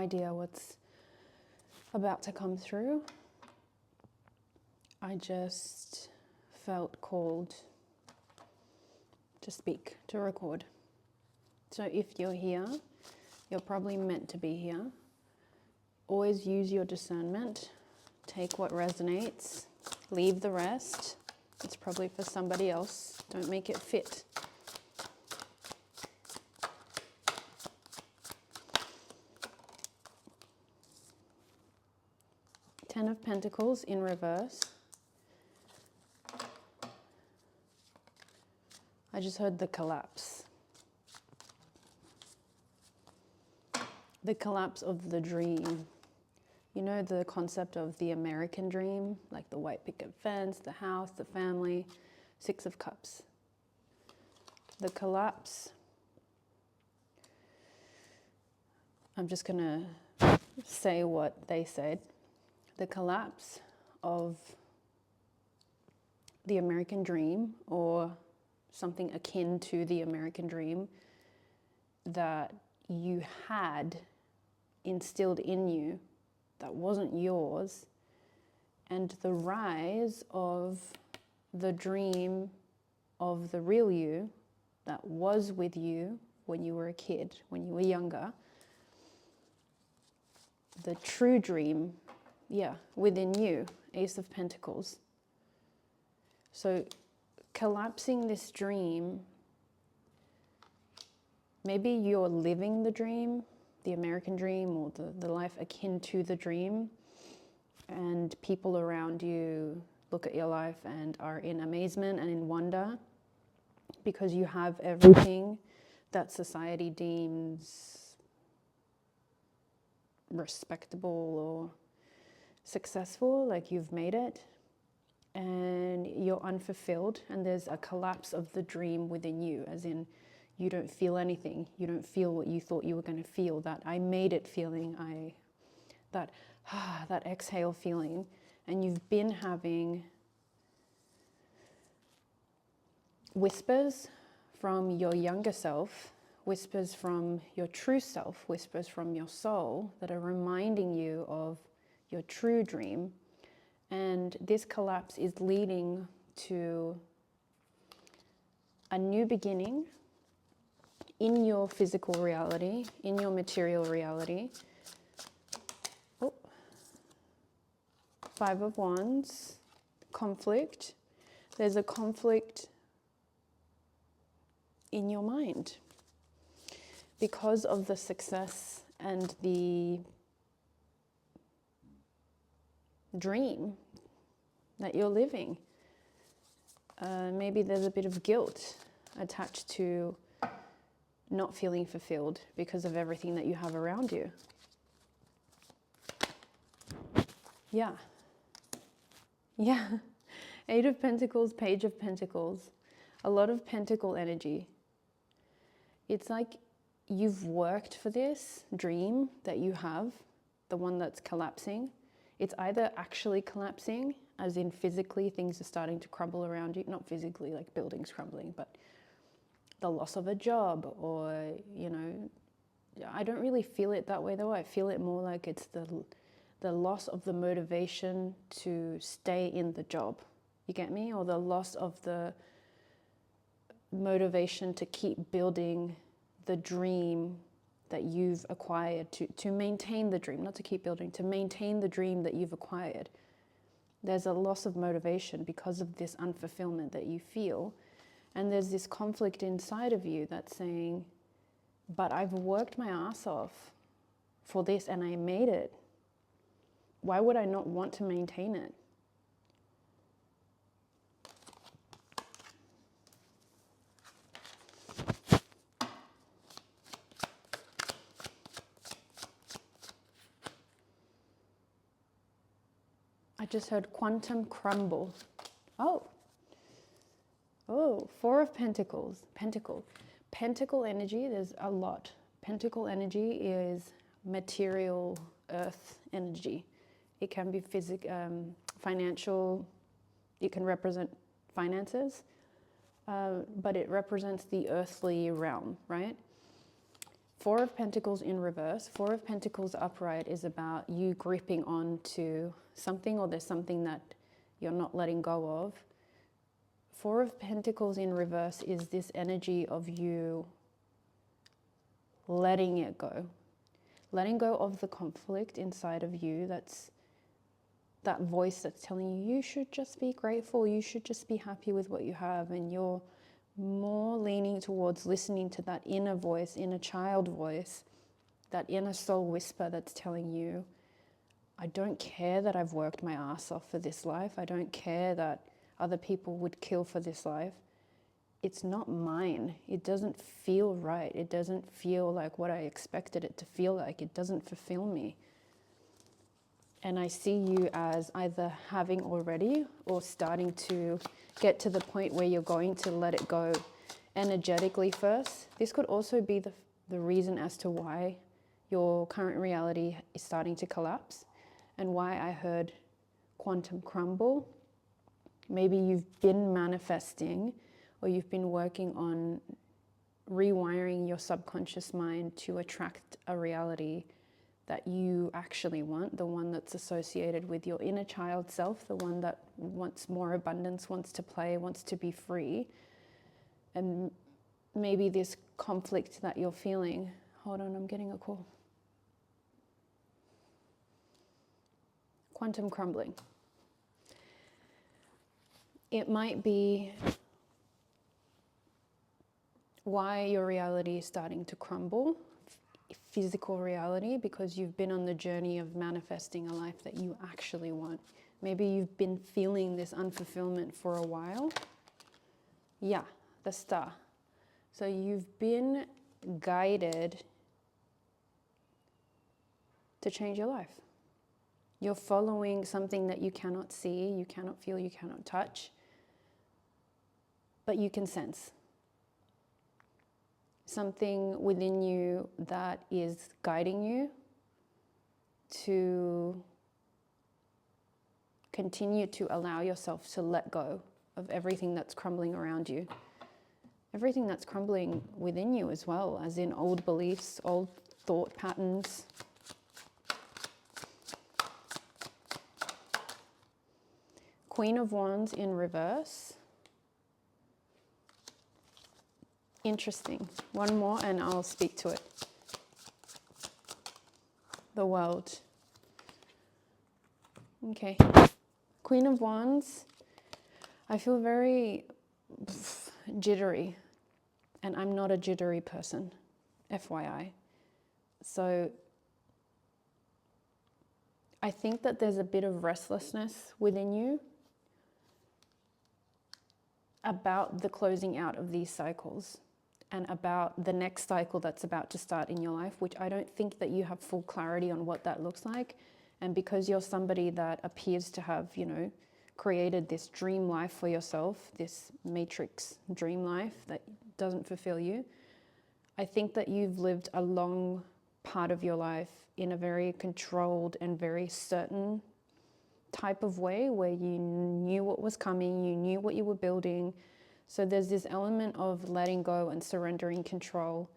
idea what's about to come through. I just felt called to speak, to record. So if you're here, you're probably meant to be here. Always use your discernment. Take what resonates, leave the rest. It's probably for somebody else. Don't make it fit. Ten of Pentacles in reverse. I just heard the collapse. The collapse of the dream. You know the concept of the American dream, like the white picket fence, the house, the family, Six of Cups. The collapse. I'm just going to say what they said. The collapse of the American dream, or something akin to the American dream that you had instilled in you that wasn't yours, and the rise of the dream of the real you that was with you when you were a kid, when you were younger. The true dream, within you, Ace of Pentacles. So collapsing this dream, maybe you're living the dream, the American dream, or the life akin to the dream, and people around you look at your life and are in amazement and in wonder because you have everything that society deems respectable or successful, like you've made it, and you're unfulfilled, and there's a collapse of the dream within you, as in you don't feel anything. You don't feel what you thought you were going to feel, that I made it feeling, that exhale feeling. And you've been having whispers from your younger self, whispers from your true self, whispers from your soul that are reminding you of your true dream. And this collapse is leading to a new beginning in your physical reality, in your material reality. Five of Wands, conflict. There's a conflict in your mind because of the success and the dream that you're living. Maybe there's a bit of guilt attached to not feeling fulfilled because of everything that you have around you. Yeah. Eight of Pentacles, Page of Pentacles. A lot of pentacle energy. It's like you've worked for this dream that you have, the one that's collapsing. It's either actually collapsing, as in physically things are starting to crumble around you. Not physically, like buildings crumbling, but the loss of a job, or, I don't really feel it that way though. I feel it more like it's the loss of the motivation to stay in the job. You get me? Or the loss of the motivation to keep building the dream that you've acquired, to maintain the dream, not to keep building, to maintain the dream that you've acquired. There's a loss of motivation because of this unfulfillment that you feel. And there's this conflict inside of you that's saying, but I've worked my ass off for this and I made it. Why would I not want to maintain it? I just heard quantum crumble. Four of Pentacles. Pentacle energy, there's a lot. Pentacle energy is material earth energy. It can be financial, it can represent finances, but it represents the earthly realm, right? Four of Pentacles in reverse. Four of Pentacles upright is about you gripping on to something, or there's something that you're not letting go of. Four of Pentacles in reverse is this energy of you letting it go. Letting go of the conflict inside of you. That's that voice that's telling you, you should just be grateful, you should just be happy with what you have. And you're more leaning towards listening to that inner voice, inner child voice, that inner soul whisper that's telling you, I don't care that I've worked my ass off for this life. I don't care that other people would kill for this life. It's not mine. It doesn't feel right. It doesn't feel like what I expected it to feel like. It doesn't fulfill me. And I see you as either having already or starting to get to the point where you're going to let it go energetically first. This could also be the reason as to why your current reality is starting to collapse and why I heard quantum crumble. Maybe you've been manifesting or you've been working on rewiring your subconscious mind to attract a reality that you actually want, the one that's associated with your inner child self, the one that wants more abundance, wants to play, wants to be free. And maybe this conflict that you're feeling, hold on, I'm getting a call. Quantum crumbling. It might be why your reality is starting to crumble, physical reality, because you've been on the journey of manifesting a life that you actually want. Maybe you've been feeling this unfulfillment for a while. Yeah, the star. So you've been guided to change your life. You're following something that you cannot see, you cannot feel, you cannot touch, but you can sense. Something within you that is guiding you to continue to allow yourself to let go of everything that's crumbling around you. Everything that's crumbling within you as well, as in old beliefs, old thought patterns. Queen of Wands in reverse. Interesting. One more and I'll speak to it. The World. Okay. Queen of Wands. I feel very jittery. And I'm not a jittery person, FYI. So I think that there's a bit of restlessness within you about the closing out of these cycles and about the next cycle that's about to start in your life, which I don't think that you have full clarity on what that looks like. And because you're somebody that appears to have, created this dream life for yourself, this matrix dream life that doesn't fulfill you, I think that you've lived a long part of your life in a very controlled and very certain type of way where you knew what was coming, you knew what you were building. So there's this element of letting go and surrendering control.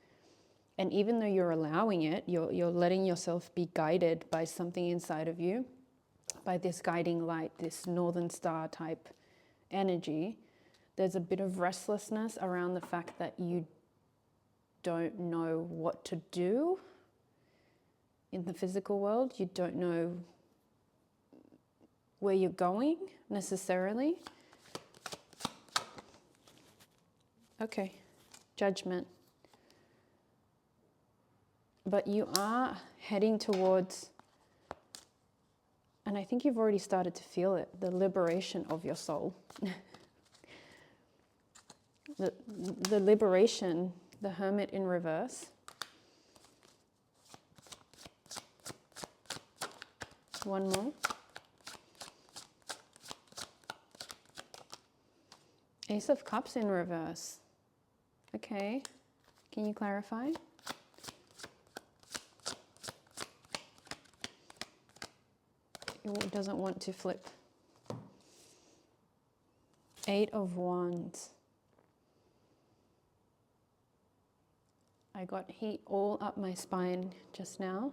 And even though you're allowing it, you're letting yourself be guided by something inside of you, by this guiding light, this northern star type energy. There's a bit of restlessness around the fact that you don't know what to do in the physical world. You don't know where you're going necessarily. Okay, Judgment. But you are heading towards, and I think you've already started to feel it, the liberation of your soul. the liberation, the Hermit in reverse. One more. Ace of Cups in reverse. Okay, can you clarify? It doesn't want to flip. Eight of Wands. I got heat all up my spine just now.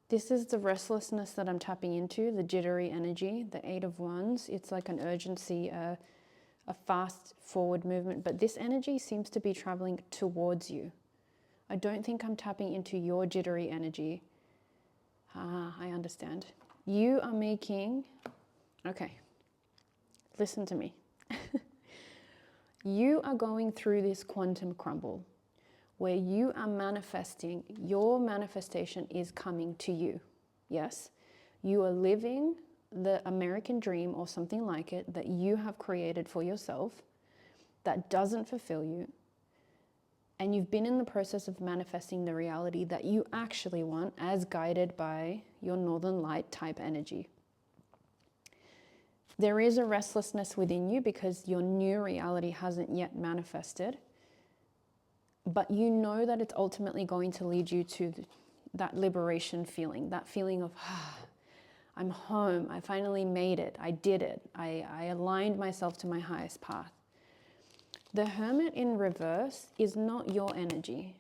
This is the restlessness that I'm tapping into, the jittery energy, the Eight of Wands. It's like an urgency, a fast forward movement, but this energy seems to be traveling towards you. I don't think I'm tapping into your jittery energy. I understand. You are making, okay, listen to me. You are going through this quantum crumble where you are manifesting, your manifestation is coming to you. Yes, you are living the American dream or something like it that you have created for yourself that doesn't fulfill you. And you've been in the process of manifesting the reality that you actually want as guided by your Northern Light type energy. There is a restlessness within you because your new reality hasn't yet manifested, but you know that it's ultimately going to lead you to that liberation feeling, that feeling of, I'm home, I finally made it, I did it, I aligned myself to my highest path. The Hermit in reverse is not your energy.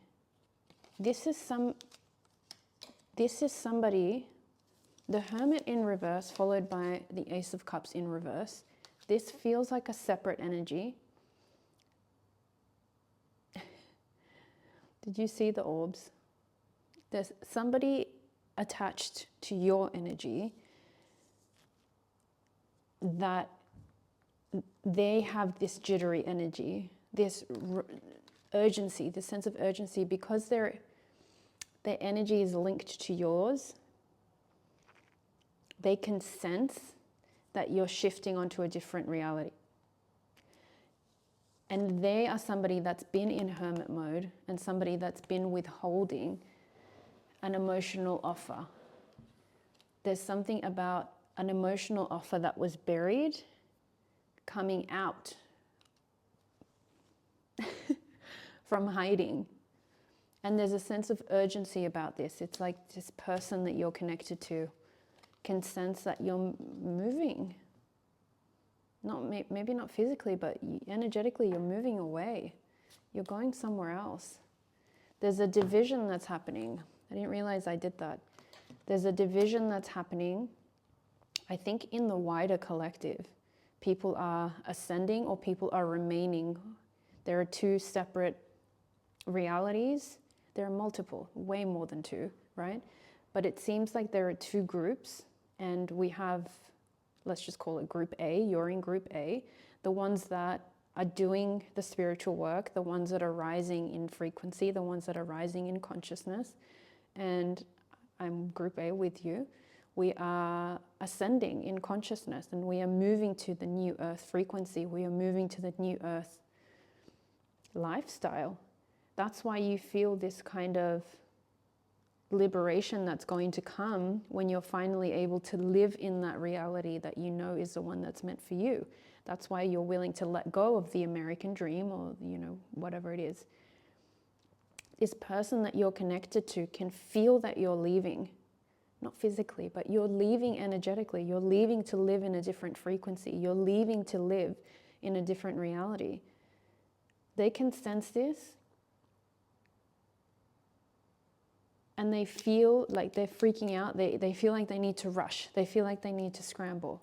This is somebody. The Hermit in reverse followed by the Ace of Cups in reverse. This feels like a separate energy. Did you see the orbs? There's somebody attached to your energy that they have this jittery energy, this urgency, this sense of urgency, because their energy is linked to yours. They can sense that you're shifting onto a different reality. And they are somebody that's been in hermit mode and somebody that's been withholding an emotional offer. There's something about an emotional offer that was buried coming out from hiding. And there's a sense of urgency about this. It's like this person that you're connected to can sense that you're moving. Maybe not physically, but energetically you're moving away. You're going somewhere else. There's a division that's happening. I didn't realize I did that. There's a division that's happening, I think, in the wider collective. People are ascending or people are remaining. There are two separate realities. There are multiple, way more than two, right? But it seems like there are two groups, and we have, let's just call it group A. You're in group A. The ones that are doing the spiritual work, the ones that are rising in frequency, the ones that are rising in consciousness. And I'm group A with you. We are ascending in consciousness and we are moving to the new earth frequency. We are moving to the new earth lifestyle. That's why you feel this kind of liberation that's going to come when you're finally able to live in that reality that you know is the one that's meant for you. That's why you're willing to let go of the American dream or, whatever it is. This person that you're connected to can feel that you're leaving, not physically, but you're leaving energetically. You're leaving to live in a different frequency. You're leaving to live in a different reality. They can sense this. And they feel like they're freaking out. They feel like they need to rush. They feel like they need to scramble.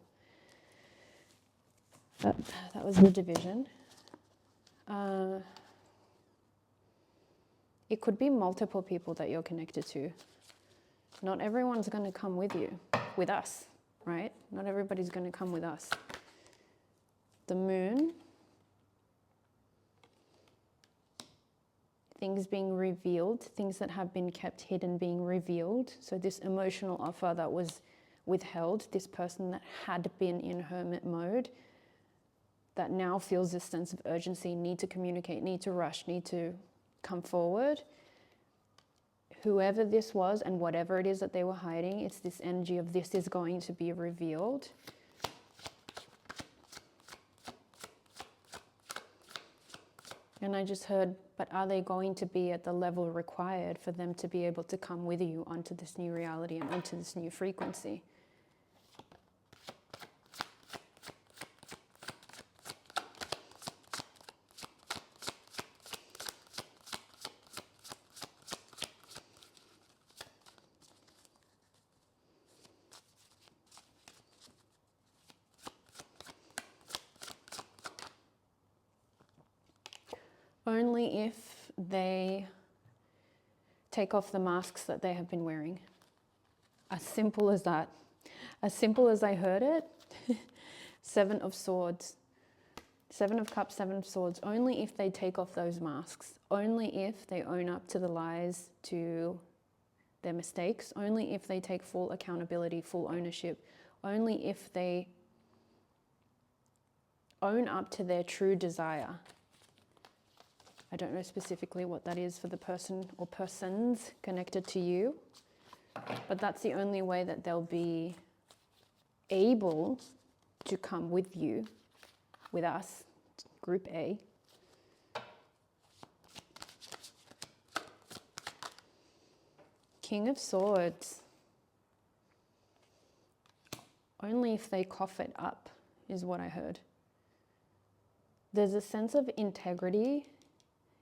That was the division. It could be multiple people that you're connected to. Not everyone's going to come with you, with us, right? Not everybody's going to come with us. The moon. Things being revealed, things that have been kept hidden being revealed. So this emotional offer that was withheld, this person that had been in hermit mode, that now feels this sense of urgency, need to communicate, need to rush, need to come forward. Whoever this was and whatever it is that they were hiding, it's this energy of this is going to be revealed. And I just heard, but are they going to be at the level required for them to be able to come with you onto this new reality and onto this new frequency? only if they take off the masks that they have been wearing. As simple as that. As simple as I heard it. Seven of Swords. Seven of Cups, Seven of Swords. Only if they take off those masks. Only if they own up to the lies, to their mistakes. Only if they take full accountability, full ownership. Only if they own up to their true desire. I don't know specifically what that is for the person or persons connected to you, but that's the only way that they'll be able to come with you, with us, Group A. King of Swords. Only if they cough it up is what I heard. There's a sense of integrity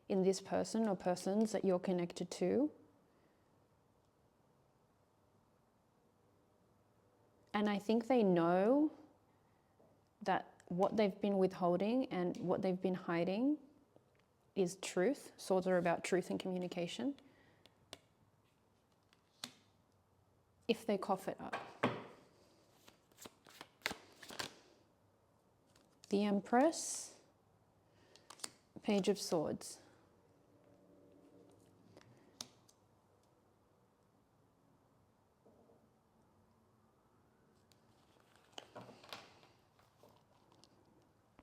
in this person or persons that you're connected to. And I think they know that what they've been withholding and what they've been hiding is truth. Swords are about truth and communication. If they cough it up. The Empress, Page of Swords.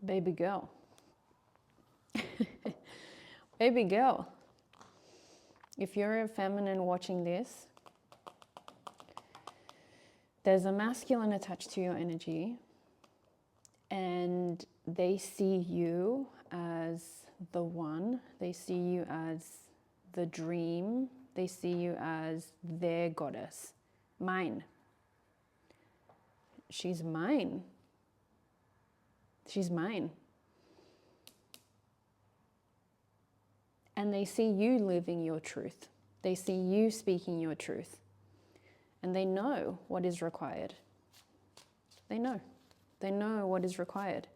Baby girl. Baby girl. If you're a feminine watching this, there's a masculine attached to your energy, and they see you as the one. They see you as the dream. They see you as their goddess. Mine. She's mine. She's mine. And they see you living your truth. They see you speaking your truth. And they know what is required. They know. They know what is required.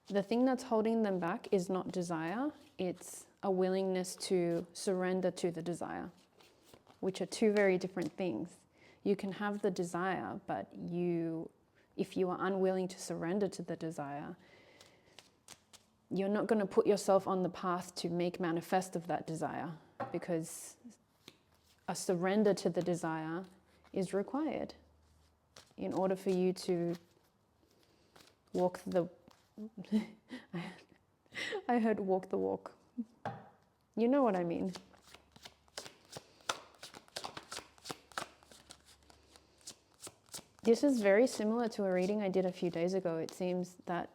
The thing that's holding them back is not desire. It's a willingness to surrender to the desire, which are two very different things. You can have the desire, but if you are unwilling to surrender to the desire, you're not going to put yourself on the path to make manifest of that desire, because a surrender to the desire is required in order for you to walk the I heard walk the walk. You know what I mean. This is very similar to a reading I did a few days ago. It seems that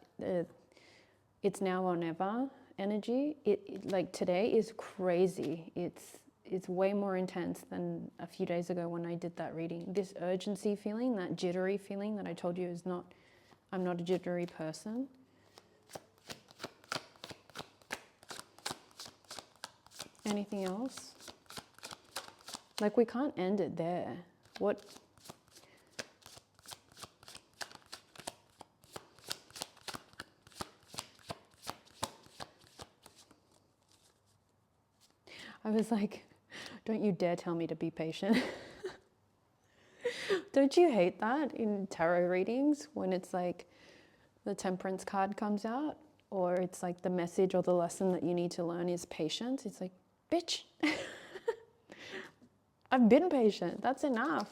it's now or never energy. Like today is crazy. It's way more intense than a few days ago when I did that reading. This urgency feeling, that jittery feeling that I told you is not, I'm not a jittery person. Anything else? Like we can't end it there. What? I was like, don't you dare tell me to be patient. Don't you hate that in tarot readings when it's like the Temperance card comes out, or it's like the message or the lesson that you need to learn is patience? It's like, bitch, I've been patient. That's enough.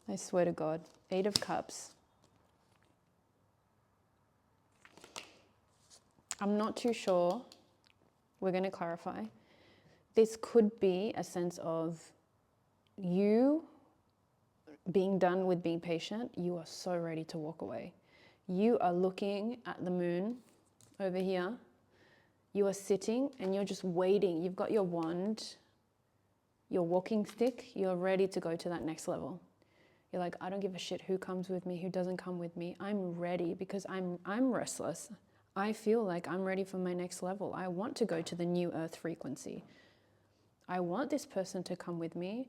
I swear to God. 8 of Cups. I'm not too sure. We're going to clarify. This could be a sense of you being done with being patient. You are so ready to walk away. You are looking at the moon over here. You are sitting and you're just waiting. You've got your wand, your walking stick. You're ready to go to that next level. You're like, I don't give a shit who comes with me, who doesn't come with me. I'm ready because I'm restless. I feel like I'm ready for my next level. I want to go to the new earth frequency. I want this person to come with me,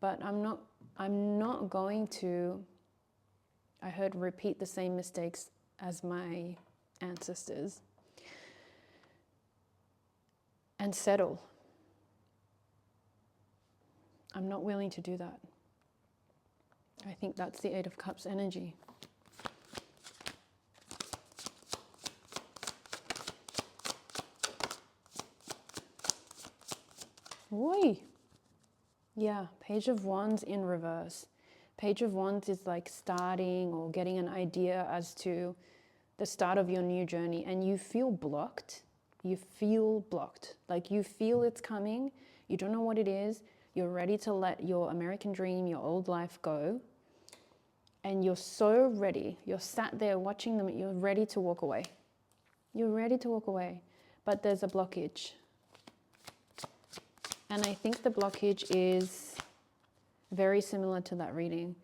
but I'm not going to, I heard, repeat the same mistakes as my ancestors. and settle. I'm not willing to do that. I think that's the Eight of Cups energy. Oi! Yeah, Page of Wands in reverse. Page of Wands is like starting or getting an idea as to the start of your new journey, and you feel blocked. You feel blocked. Like you feel it's coming. You don't know what it is. You're ready to let your American dream, your old life go. And you're so ready. You're sat there watching them. You're ready to walk away. You're ready to walk away. But there's a blockage. And I think the blockage is very similar to that reading.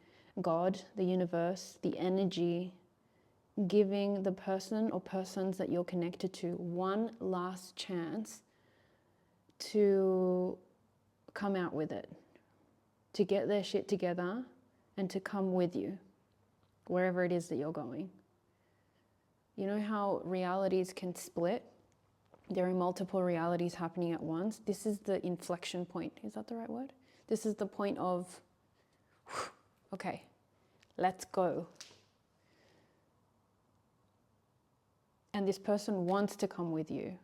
God, the universe, the energy, giving the person or persons that you're connected to one last chance to come out with it, to get their shit together and to come with you wherever it is that you're going. You know how realities can split? There are multiple realities happening at once. This is the inflection point. Is that the right word? This is the point of, okay, let's go. And this person wants to come with you.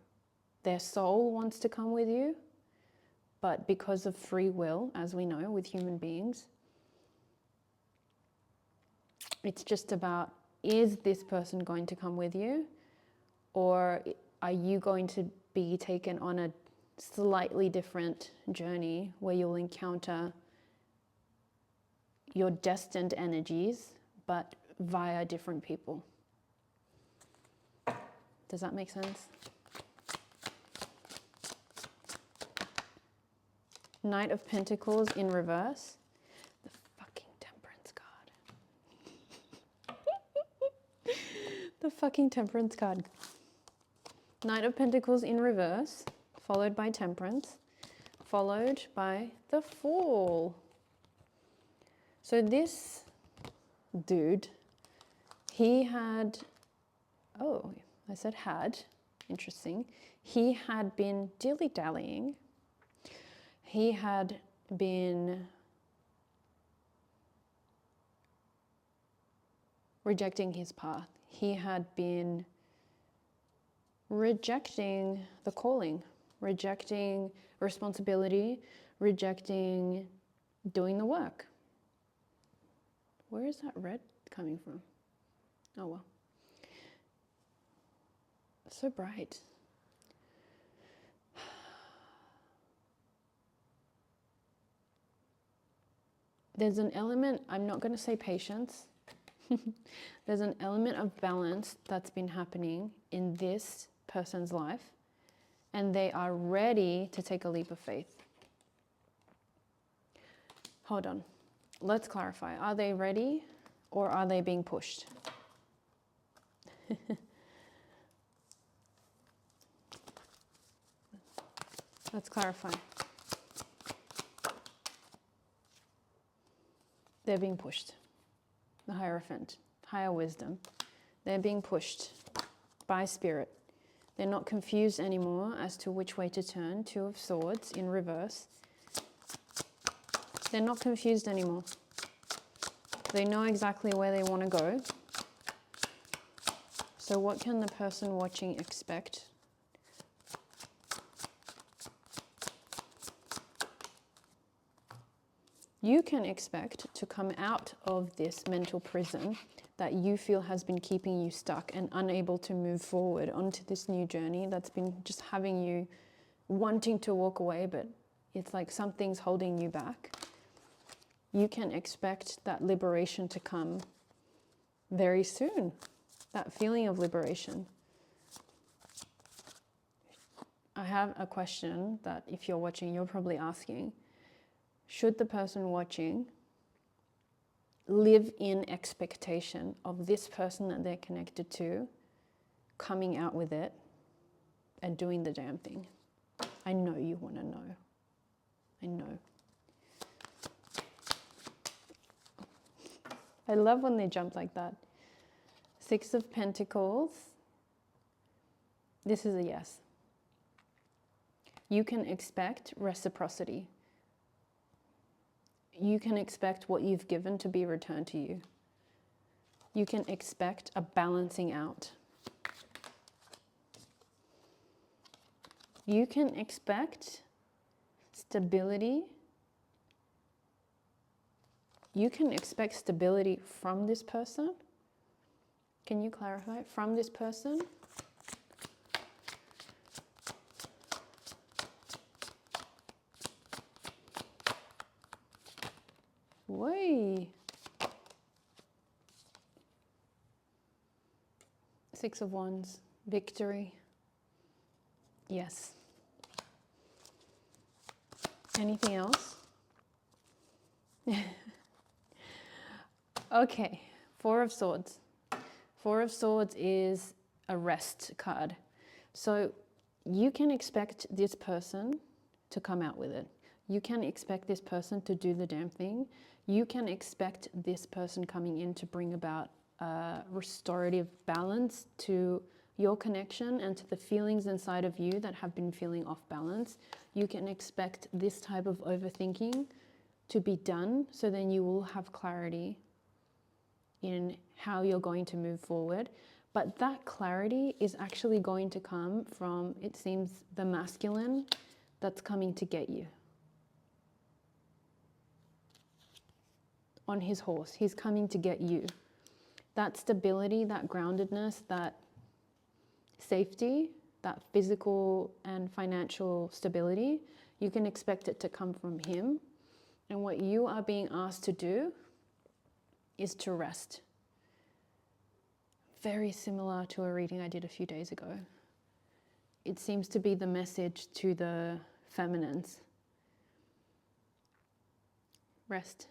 Their soul wants to come with you, but because of free will, as we know with human beings, it's just about, is this person going to come with you? Or are you going to be taken on a slightly different journey where you'll encounter your destined energies, but via different people? Does that make sense? Knight of Pentacles in reverse. The fucking Temperance card. The fucking Temperance card. Knight of Pentacles in reverse, followed by Temperance, followed by the Fool. So this dude, he had, oh, I said had, interesting. He had been dilly-dallying. He had been rejecting his path. He had been rejecting the calling, rejecting responsibility, rejecting doing the work. Where is that red coming from? Oh well. So bright. There's an element, I'm not going to say patience. There's an element of balance that's been happening in this person's life, and they are ready to take a leap of faith. Hold on. Let's clarify. Are they ready or are they being pushed? Let's clarify. They're being pushed. The Hierophant, higher wisdom. They're being pushed by spirit. They're not confused anymore as to which way to turn. Two of Swords in reverse. They're not confused anymore. They know exactly where they want to go. So what can the person watching expect? You can expect to come out of this mental prison that you feel has been keeping you stuck and unable to move forward onto this new journey that's been just having you wanting to walk away, but it's like something's holding you back. You can expect that liberation to come very soon, that feeling of liberation. I have a question that if you're watching, you're probably asking. Should the person watching live in expectation of this person that they're connected to coming out with it and doing the damn thing? I know you want to know. I know. I love when they jump like that. Six of Pentacles. This is a yes. You can expect reciprocity. You can expect what you've given to be returned to you. You can expect a balancing out. You can expect stability. You can expect stability from this person. Can you clarify? From this person. Way. Six of Wands, victory. Yes. Anything else? Okay, Four of Swords. Four of Swords is a rest card. So you can expect this person to come out with it. You can expect this person to do the damn thing. You can expect this person coming in to bring about a restorative balance to your connection and to the feelings inside of you that have been feeling off balance. You can expect this type of overthinking to be done, so then you will have clarity in how you're going to move forward. But that clarity is actually going to come from, it seems, the masculine that's coming to get you. On his horse, he's coming to get you. That stability, that groundedness, that safety, that physical and financial stability, you can expect it to come from him. And what you are being asked to do is to rest. Very similar to a reading I did a few days ago. It seems to be the message to the feminines. Rest.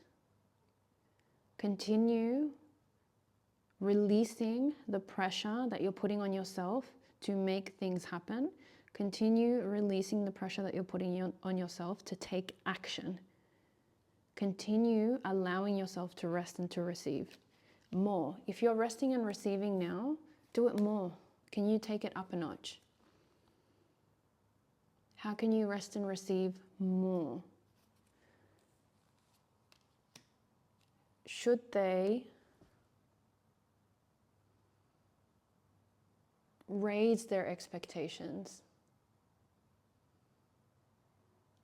Continue releasing the pressure that you're putting on yourself to make things happen. Continue releasing the pressure that you're putting on yourself to take action. Continue allowing yourself to rest and to receive more. If you're resting and receiving now, do it more. Can you take it up a notch? How can you rest and receive more? Should they raise their expectations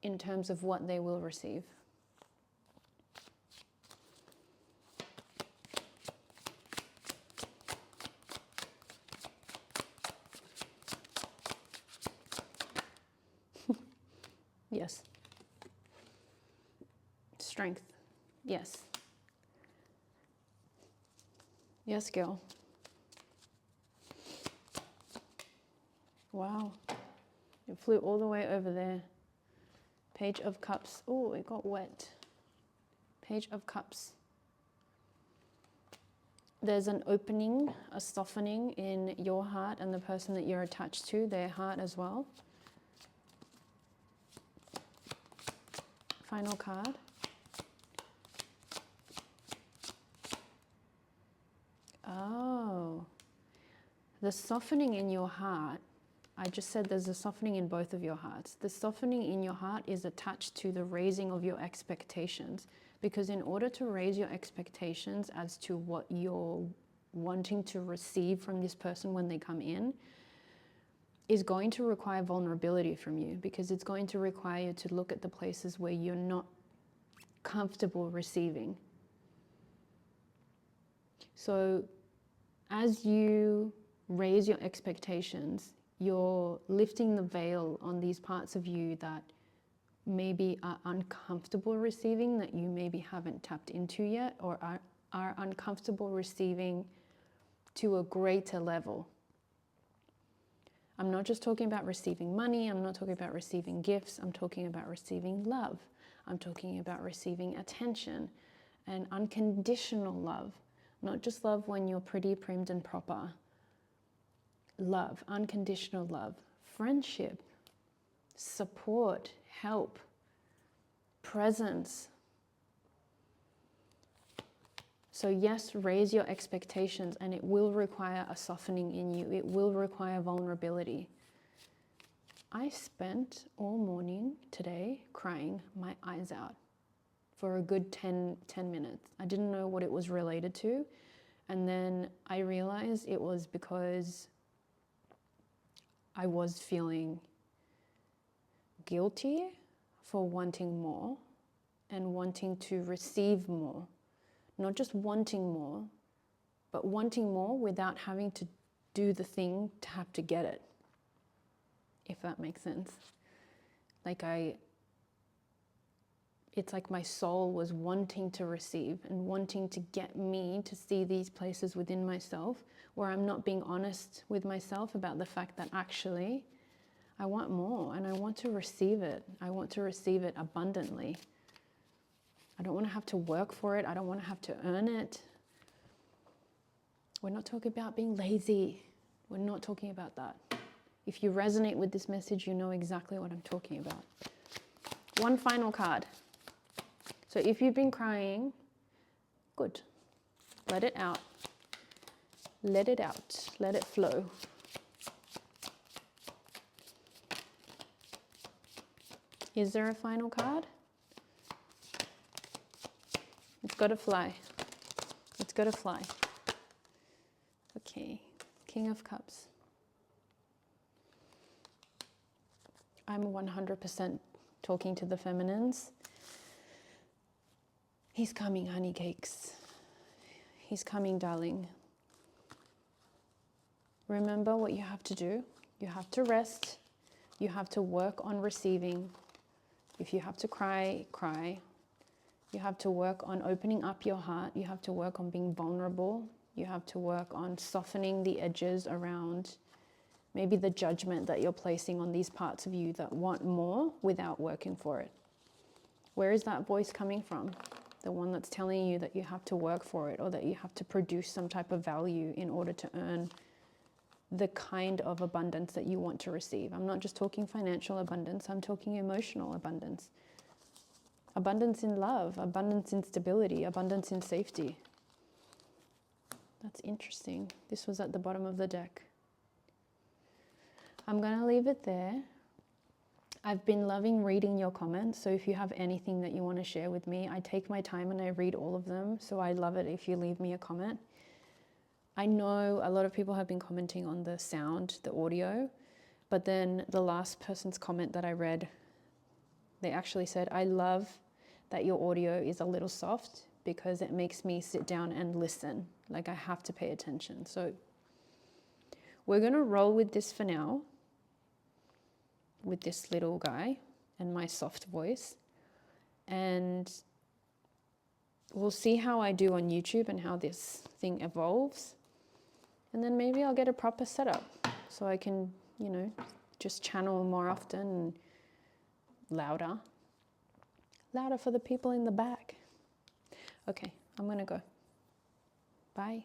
in terms of what they will receive? Yes. Strength. Yes. Yes, girl. Wow. It flew all the way over there. Page of Cups. Oh, it got wet. Page of Cups. There's an opening, a softening in your heart and the person that you're attached to, their heart as well. Final card. Oh, the softening in your heart. I just said there's a softening in both of your hearts. The softening in your heart is attached to the raising of your expectations, because in order to raise your expectations as to what you're wanting to receive from this person when they come in, is going to require vulnerability from you, because it's going to require you to look at the places where you're not comfortable receiving. So as you raise your expectations, you're lifting the veil on these parts of you that maybe are uncomfortable receiving, that you maybe haven't tapped into yet, or are uncomfortable receiving to a greater level. I'm not just talking about receiving money, I'm not talking about receiving gifts, I'm talking about receiving love. I'm talking about receiving attention and unconditional love. Not just love when you're pretty, primed and proper. Love, unconditional love, friendship, support, help, presence. So yes, raise your expectations, and it will require a softening in you. It will require vulnerability. I spent all morning today crying my eyes out for a good 10 minutes. I didn't know what it was related to. And then I realized it was because I was feeling guilty for wanting more and wanting to receive more. Not just wanting more, but wanting more without having to do the thing to have to get it. If that makes sense. It's like my soul was wanting to receive and wanting to get me to see these places within myself where I'm not being honest with myself about the fact that actually I want more and I want to receive it. I want to receive it abundantly. I don't want to have to work for it. I don't want to have to earn it. We're not talking about being lazy. We're not talking about that. If you resonate with this message, you know exactly what I'm talking about. One final card. So if you've been crying, good. Let it out. Let it out. Let it flow. Is there a final card? It's got to fly. It's got to fly. Okay, King of Cups. I'm 100% talking to the feminines. He's coming, honey cakes. He's coming, darling. Remember what you have to do. You have to rest. You have to work on receiving. If you have to cry, cry. You have to work on opening up your heart. You have to work on being vulnerable. You have to work on softening the edges around maybe the judgment that you're placing on these parts of you that want more without working for it. Where is that voice coming from? The one that's telling you that you have to work for it or that you have to produce some type of value in order to earn the kind of abundance that you want to receive. I'm not just talking financial abundance, I'm talking emotional abundance. Abundance in love, abundance in stability, abundance in safety. That's interesting. This was at the bottom of the deck. I'm going to leave it there. I've been loving reading your comments, so if you have anything that you want to share with me, I take my time and I read all of them, so I love it if you leave me a comment. I know a lot of people have been commenting on the sound, the audio, but then the last person's comment that I read, they actually said, I love that your audio is a little soft because it makes me sit down and listen, like I have to pay attention. So we're going to roll with this for now, with this little guy and my soft voice, and we'll see how I do on YouTube and how this thing evolves, and then maybe I'll get a proper setup so I can, you know, just channel more often and louder for the people in the back. Okay, I'm gonna go. Bye.